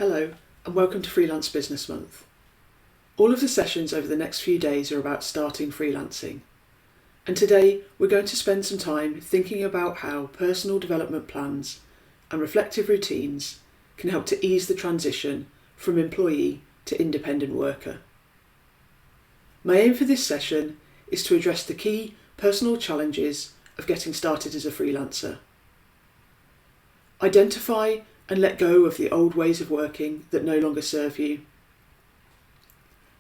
Hello and welcome to Freelance Business Month. All of the sessions over the next few days are about starting freelancing. And today we're going to spend some time thinking about how personal development plans and reflective routines can help to ease the transition from employee to independent worker. My aim for this session is to address the key personal challenges of getting started as a freelancer. Identify and let go of the old ways of working that no longer serve you.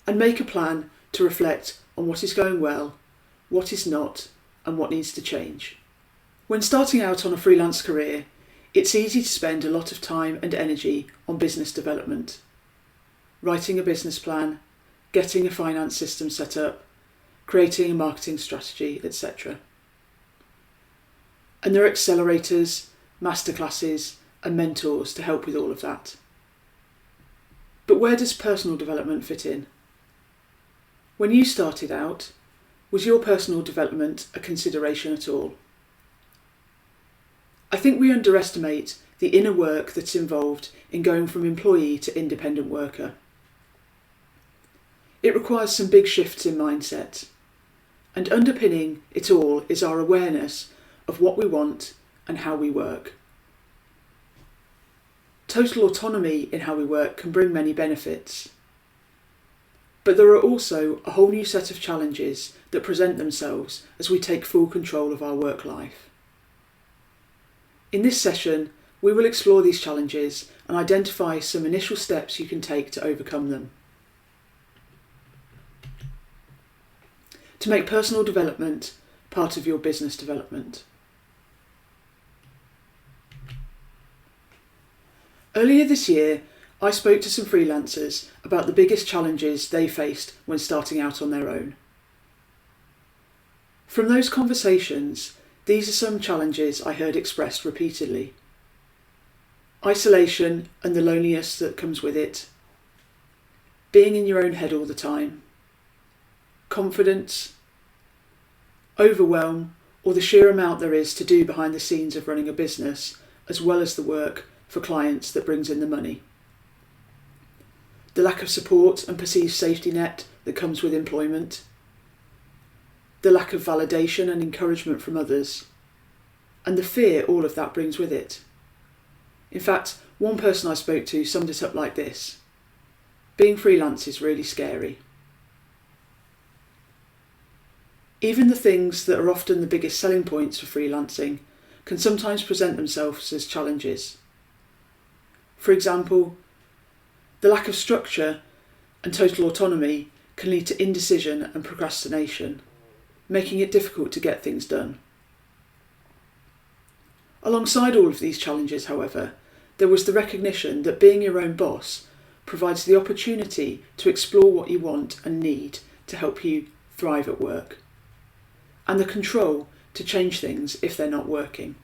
And make a plan to reflect on what is going well, what is not, and what needs to change. When starting out on a freelance career, it's easy to spend a lot of time and energy on business development, writing a business plan, getting a finance system set up, creating a marketing strategy, etc. And there are accelerators, masterclasses, and mentors to help with all of that. But where does personal development fit in? When you started out, was your personal development a consideration at all? I think we underestimate the inner work that's involved in going from employee to independent worker. It requires some big shifts in mindset, and underpinning it all is our awareness of what we want and how we work. Total autonomy in how we work can bring many benefits. But there are also a whole new set of challenges that present themselves as we take full control of our work life. In this session, we will explore these challenges and identify some initial steps you can take to overcome them. To make personal development part of your business development. Earlier this year, I spoke to some freelancers about the biggest challenges they faced when starting out on their own. From those conversations, these are some challenges I heard expressed repeatedly. Isolation and the loneliness that comes with it. Being in your own head all the time. Confidence. Overwhelm, or the sheer amount there is to do behind the scenes of running a business, as well as the work for clients that brings in the money. The lack of support and perceived safety net that comes with employment. The lack of validation and encouragement from others. And the fear all of that brings with it. In fact, one person I spoke to summed it up like this: being freelance is really scary. Even the things that are often the biggest selling points for freelancing can sometimes present themselves as challenges. For example, the lack of structure and total autonomy can lead to indecision and procrastination, making it difficult to get things done. Alongside all of these challenges, however, there was the recognition that being your own boss provides the opportunity to explore what you want and need to help you thrive at work, and the control to change things if they're not working.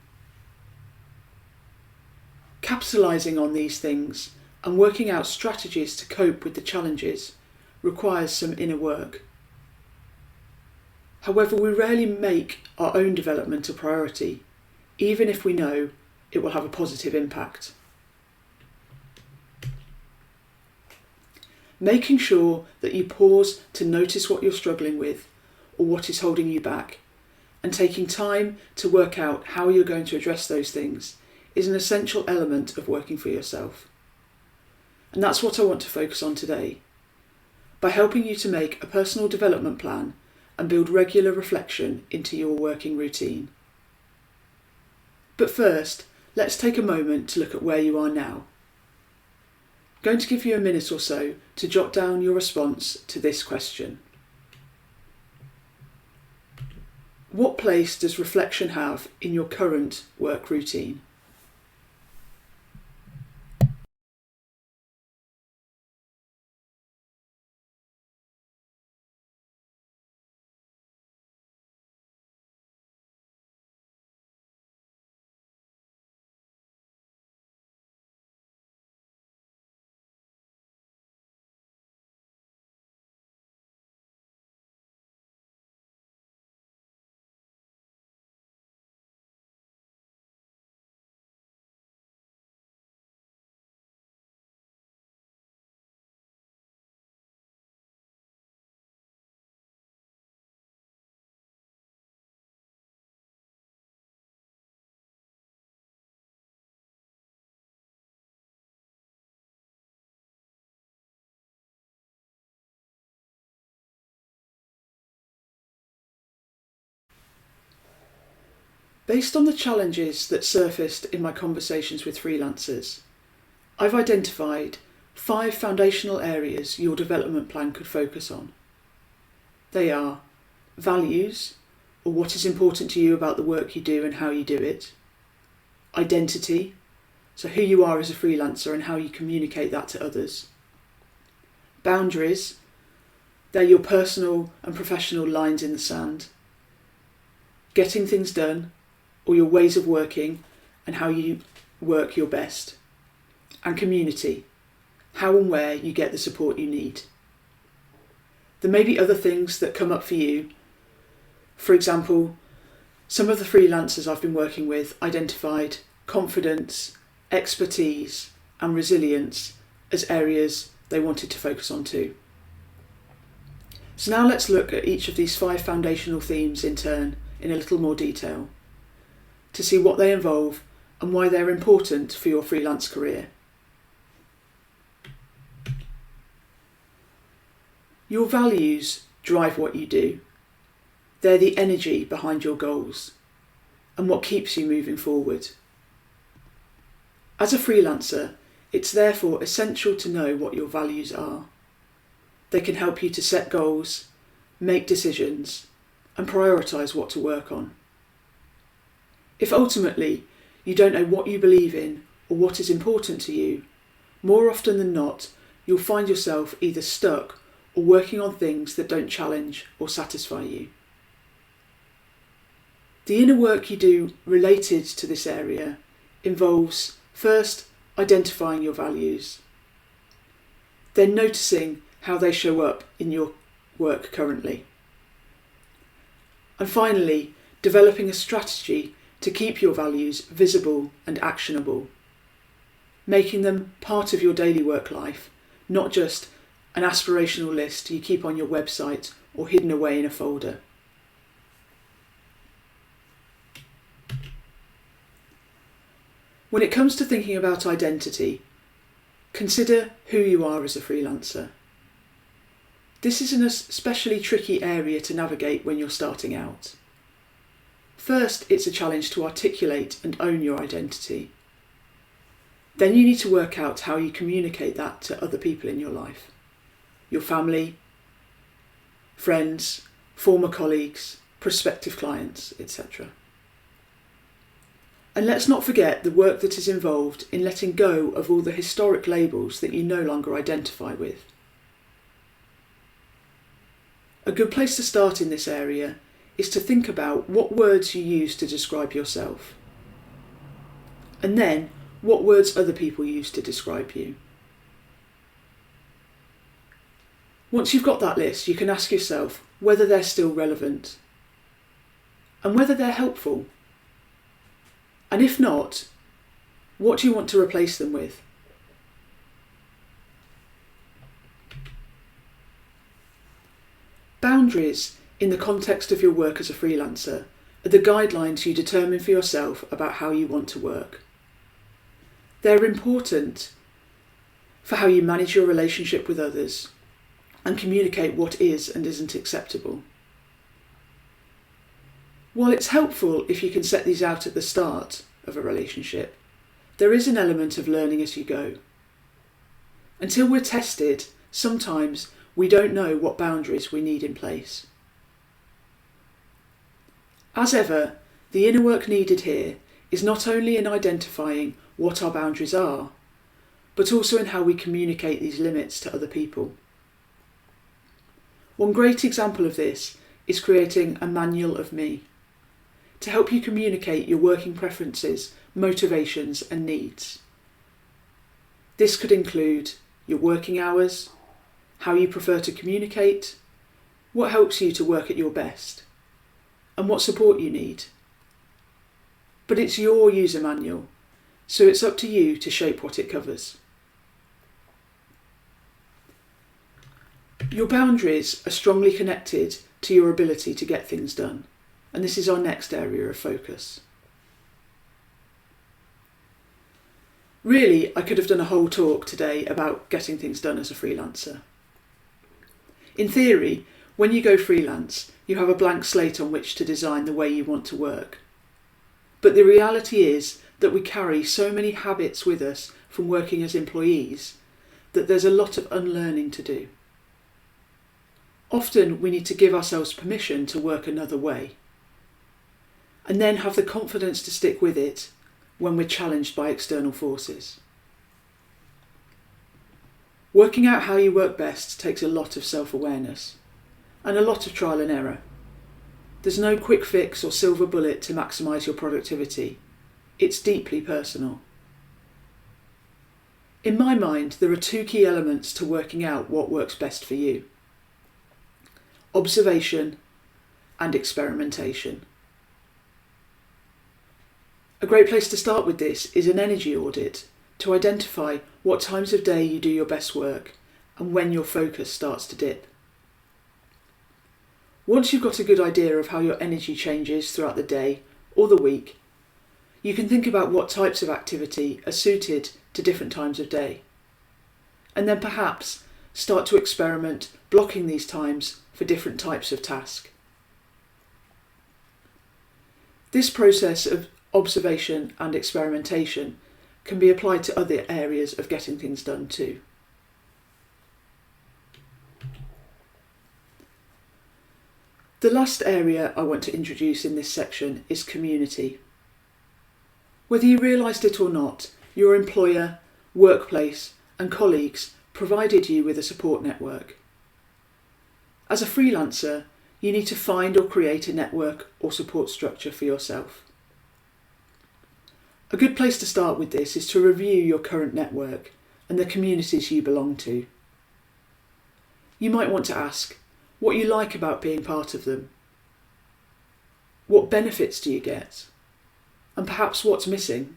Capitalising on these things and working out strategies to cope with the challenges requires some inner work. However, we rarely make our own development a priority, even if we know it will have a positive impact. Making sure that you pause to notice what you're struggling with or what is holding you back, and taking time to work out how you're going to address those things is an essential element of working for yourself. And that's what I want to focus on today, by helping you to make a personal development plan and build regular reflection into your working routine. But first, let's take a moment to look at where you are now. I'm going to give you a minute or so to jot down your response to this question. What place does reflection have in your current work routine? Based on the challenges that surfaced in my conversations with freelancers, I've identified 5 foundational areas your development plan could focus on. They are values, or what is important to you about the work you do and how you do it. Identity, so who you are as a freelancer and how you communicate that to others. Boundaries, they're your personal and professional lines in the sand. Getting things done, or your ways of working and how you work your best. And community, how and where you get the support you need. There may be other things that come up for you. For example, some of the freelancers I've been working with identified confidence, expertise, and resilience as areas they wanted to focus on too. So now let's look at each of these 5 foundational themes in turn in a little more detail to see what they involve and why they're important for your freelance career. Your values drive what you do. They're the energy behind your goals and what keeps you moving forward. As a freelancer, it's therefore essential to know what your values are. They can help you to set goals, make decisions, and prioritise what to work on. If ultimately you don't know what you believe in or what is important to you, more often than not, you'll find yourself either stuck or working on things that don't challenge or satisfy you. The inner work you do related to this area involves first identifying your values, then noticing how they show up in your work currently, and finally developing a strategy to keep your values visible and actionable, making them part of your daily work life, not just an aspirational list you keep on your website or hidden away in a folder. When it comes to thinking about identity, consider who you are as a freelancer. This is an especially tricky area to navigate when you're starting out. First, it's a challenge to articulate and own your identity. Then you need to work out how you communicate that to other people in your life. Your family, friends, former colleagues, prospective clients, etc. And let's not forget the work that is involved in letting go of all the historic labels that you no longer identify with. A good place to start in this area is to think about what words you use to describe yourself, and then what words other people use to describe you. Once you've got that list, you can ask yourself whether they're still relevant and whether they're helpful. And if not, what do you want to replace them with? Boundaries, in the context of your work as a freelancer, are the guidelines you determine for yourself about how you want to work. They're important for how you manage your relationship with others and communicate what is and isn't acceptable. While it's helpful if you can set these out at the start of a relationship, there is an element of learning as you go. Until we're tested, sometimes we don't know what boundaries we need in place. As ever, the inner work needed here is not only in identifying what our boundaries are, but also in how we communicate these limits to other people. One great example of this is creating a manual of me to help you communicate your working preferences, motivations and needs. This could include your working hours, how you prefer to communicate, what helps you to work at your best, and what support you need. But it's your user manual, so it's up to you to shape what it covers. Your boundaries are strongly connected to your ability to get things done, and this is our next area of focus. Really, I could have done a whole talk today about getting things done as a freelancer. In theory, when you go freelance, you have a blank slate on which to design the way you want to work. But the reality is that we carry so many habits with us from working as employees that there's a lot of unlearning to do. Often we need to give ourselves permission to work another way, and then have the confidence to stick with it when we're challenged by external forces. Working out how you work best takes a lot of self-awareness and a lot of trial and error. There's no quick fix or silver bullet to maximise your productivity. It's deeply personal. In my mind, there are two key elements to working out what works best for you: observation and experimentation. A great place to start with this is an energy audit to identify what times of day you do your best work and when your focus starts to dip. Once you've got a good idea of how your energy changes throughout the day or the week, you can think about what types of activity are suited to different times of day, and then perhaps start to experiment blocking these times for different types of task. This process of observation and experimentation can be applied to other areas of getting things done too. The last area I want to introduce in this section is community. Whether you realised it or not, your employer, workplace and colleagues provided you with a support network. As a freelancer, you need to find or create a network or support structure for yourself. A good place to start with this is to review your current network and the communities you belong to. You might want to ask what you like about being part of them. What benefits do you get? And perhaps what's missing?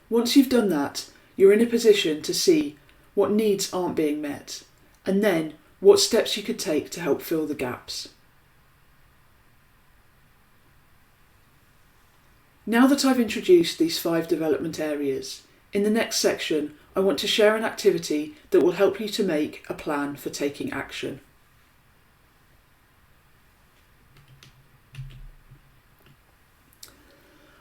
Once you've done that, you're in a position to see what needs aren't being met, and then what steps you could take to help fill the gaps. Now that I've introduced these 5 development areas, in the next section I want to share an activity that will help you to make a plan for taking action.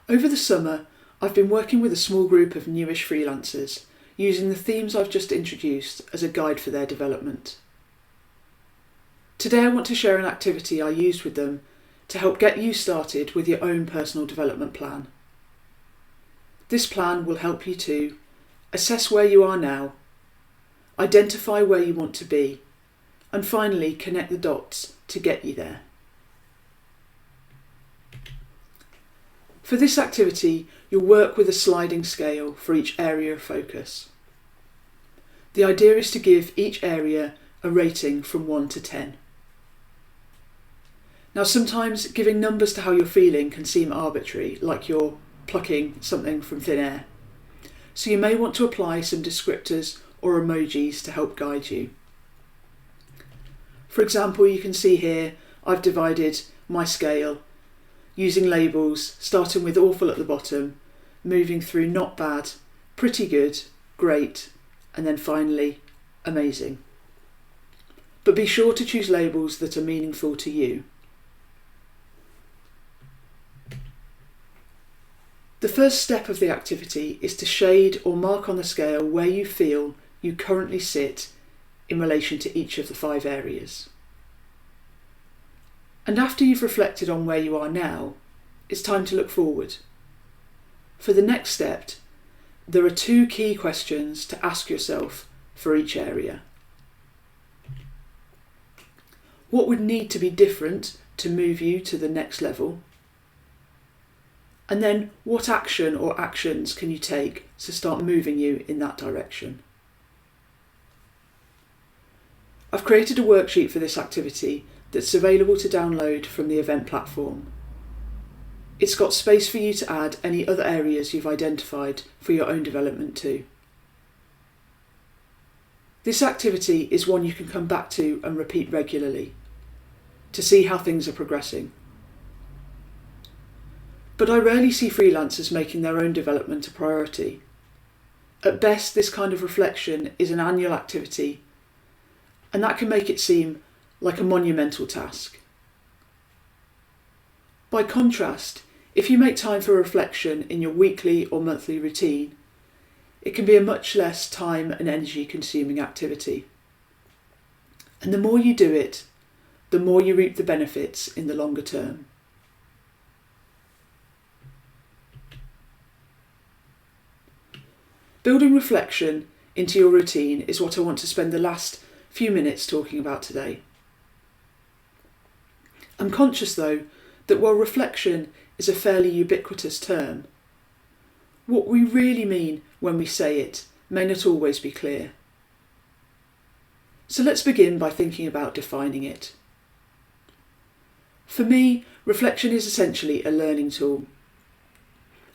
Over the summer, I've been working with a small group of newish freelancers, using the themes I've just introduced as a guide for their development. Today I want to share an activity I used with them to help get you started with your own personal development plan. This plan will help you to assess where you are now, identify where you want to be, and finally connect the dots to get you there. For this activity, you'll work with a sliding scale for each area of focus. The idea is to give each area a rating from 1 to 10. Now, sometimes giving numbers to how you're feeling can seem arbitrary, like you're plucking something from thin air. So you may want to apply some descriptors or emojis to help guide you. For example, you can see here I've divided my scale using labels, starting with awful at the bottom, moving through not bad, pretty good, great, and then finally amazing. But be sure to choose labels that are meaningful to you. The first step of the activity is to shade or mark on the scale where you feel you currently sit in relation to each of the 5 areas. And after you've reflected on where you are now, it's time to look forward. For the next step, there are 2 key questions to ask yourself for each area. What would need to be different to move you to the next level? And then what action or actions can you take to start moving you in that direction? I've created a worksheet for this activity that's available to download from the event platform. It's got space for you to add any other areas you've identified for your own development too. This activity is one you can come back to and repeat regularly to see how things are progressing. But I rarely see freelancers making their own development a priority. At best, this kind of reflection is an annual activity, and that can make it seem like a monumental task. By contrast, if you make time for reflection in your weekly or monthly routine, it can be a much less time and energy consuming activity. And the more you do it, the more you reap the benefits in the longer term. Building reflection into your routine is what I want to spend the last few minutes talking about today. I'm conscious, though, that while reflection is a fairly ubiquitous term, what we really mean when we say it may not always be clear. So let's begin by thinking about defining it. For me, reflection is essentially a learning tool.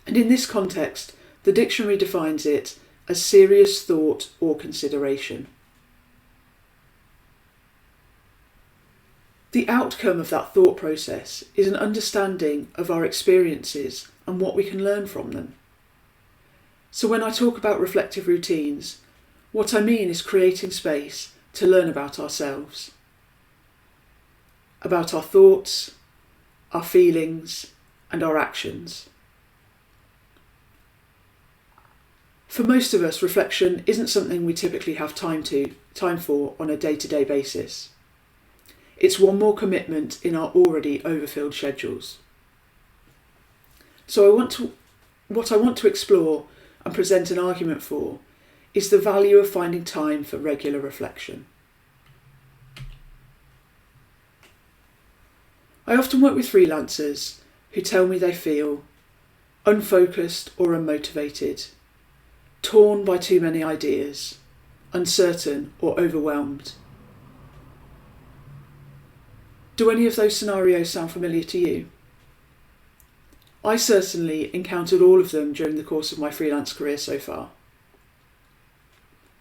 And in this context, the dictionary defines it as serious thought or consideration. The outcome of that thought process is an understanding of our experiences and what we can learn from them. So when I talk about reflective routines, what I mean is creating space to learn about ourselves, about our thoughts, our feelings, and our actions. For most of us, reflection isn't something we typically have time for on a day-to-day basis. It's one more commitment in our already overfilled schedules. So what I want to explore and present an argument for is the value of finding time for regular reflection. I often work with freelancers who tell me they feel unfocused or unmotivated, torn by too many ideas, uncertain or overwhelmed. Do any of those scenarios sound familiar to you? I certainly encountered all of them during the course of my freelance career so far.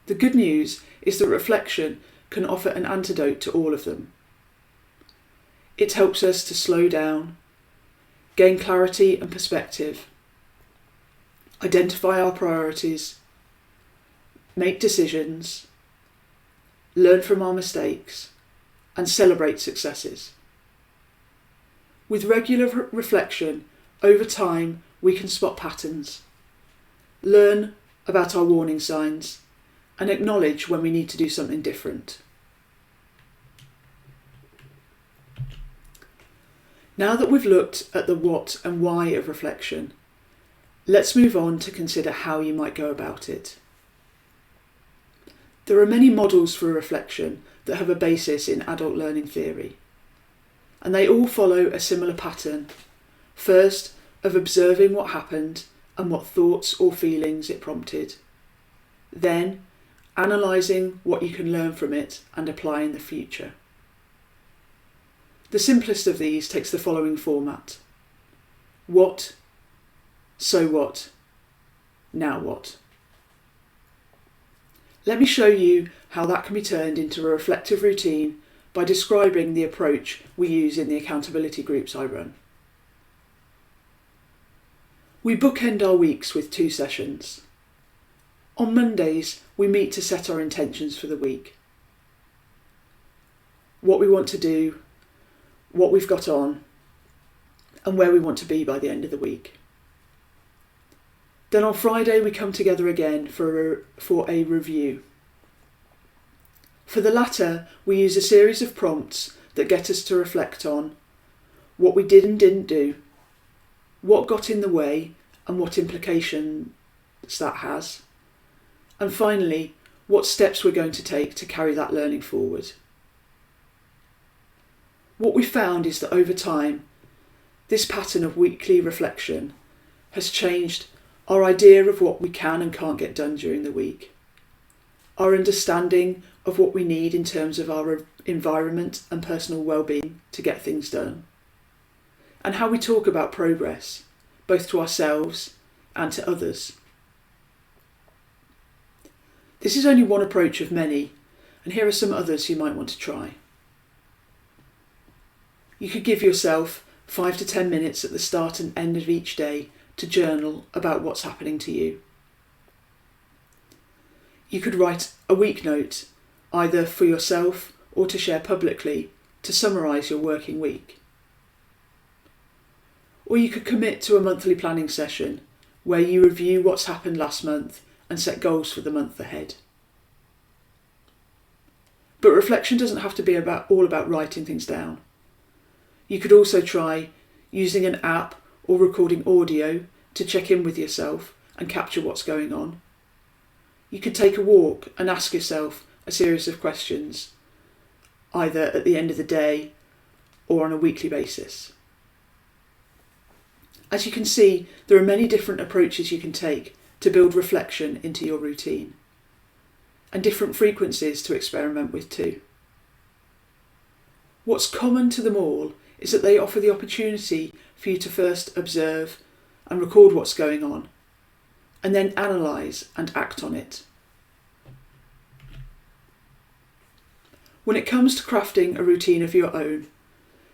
The good news is that reflection can offer an antidote to all of them. It helps us to slow down, gain clarity and perspective, identify our priorities, make decisions, learn from our mistakes, and celebrate successes. With regular reflection, over time we can spot patterns, learn about our warning signs, and acknowledge when we need to do something different. Now that we've looked at the what and why of reflection, let's move on to consider how you might go about it. There are many models for reflection that have a basis in adult learning theory, and they all follow a similar pattern, first of observing what happened and what thoughts or feelings it prompted, then analysing what you can learn from it and apply in the future. The simplest of these takes the following format: what, so what, now what. Let me show you how that can be turned into a reflective routine by describing the approach we use in the accountability groups I run. We bookend our weeks with 2 sessions. On Mondays, we meet to set our intentions for the week. What we want to do, what we've got on, and where we want to be by the end of the week. Then on Friday we come together again for a review. For the latter, we use a series of prompts that get us to reflect on what we did and didn't do, what got in the way and what implications that has, and finally, what steps we're going to take to carry that learning forward. What we found is that over time, this pattern of weekly reflection has changed our idea of what we can and can't get done during the week, our understanding of what we need in terms of our environment and personal well-being to get things done, and how we talk about progress, both to ourselves and to others. This is only one approach of many, and here are some others you might want to try. You could give yourself 5 to 10 minutes at the start and end of each day to journal about what's happening to you. You could write a week note, either for yourself or to share publicly, to summarise your working week. Or you could commit to a monthly planning session where you review what's happened last month and set goals for the month ahead. But reflection doesn't have to be all about writing things down. You could also try using an app or recording audio to check in with yourself and capture what's going on. You could take a walk and ask yourself a series of questions, either at the end of the day or on a weekly basis. As you can see, there are many different approaches you can take to build reflection into your routine, and different frequencies to experiment with too. What's common to them all is that they offer the opportunity for you to first observe and record what's going on, and then analyse and act on it. When it comes to crafting a routine of your own,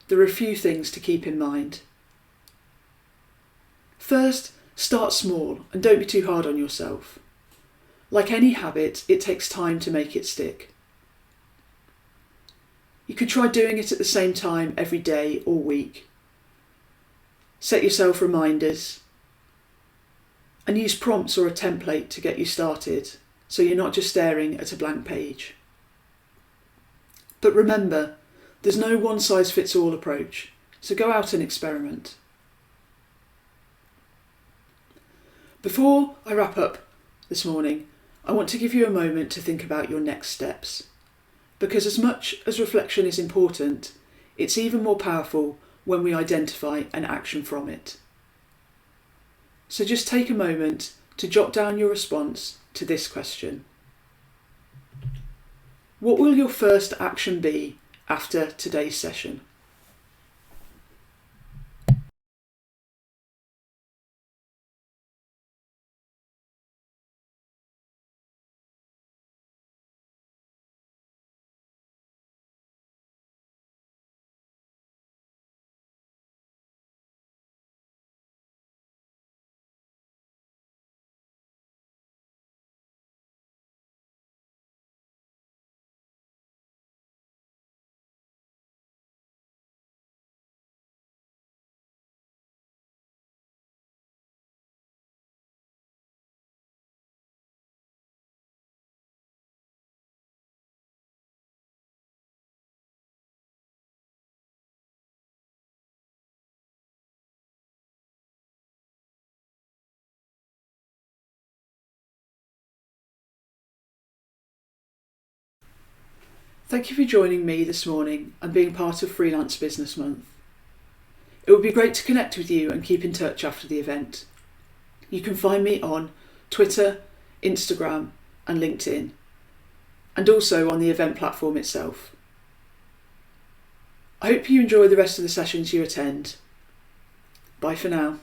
there are a few things to keep in mind. First, start small and don't be too hard on yourself. Like any habit, it takes time to make it stick. You could try doing it at the same time every day or week. Set yourself reminders and use prompts or a template to get you started, so you're not just staring at a blank page. But remember, there's no one-size-fits-all approach, so go out and experiment. Before I wrap up this morning, I want to give you a moment to think about your next steps, because as much as reflection is important, it's even more powerful when we identify an action from it. So just take a moment to jot down your response to this question. What will your first action be after today's session? Thank you for joining me this morning and being part of Freelance Business Month. It would be great to connect with you and keep in touch after the event. You can find me on Twitter, Instagram and LinkedIn, and also on the event platform itself. I hope you enjoy the rest of the sessions you attend. Bye for now.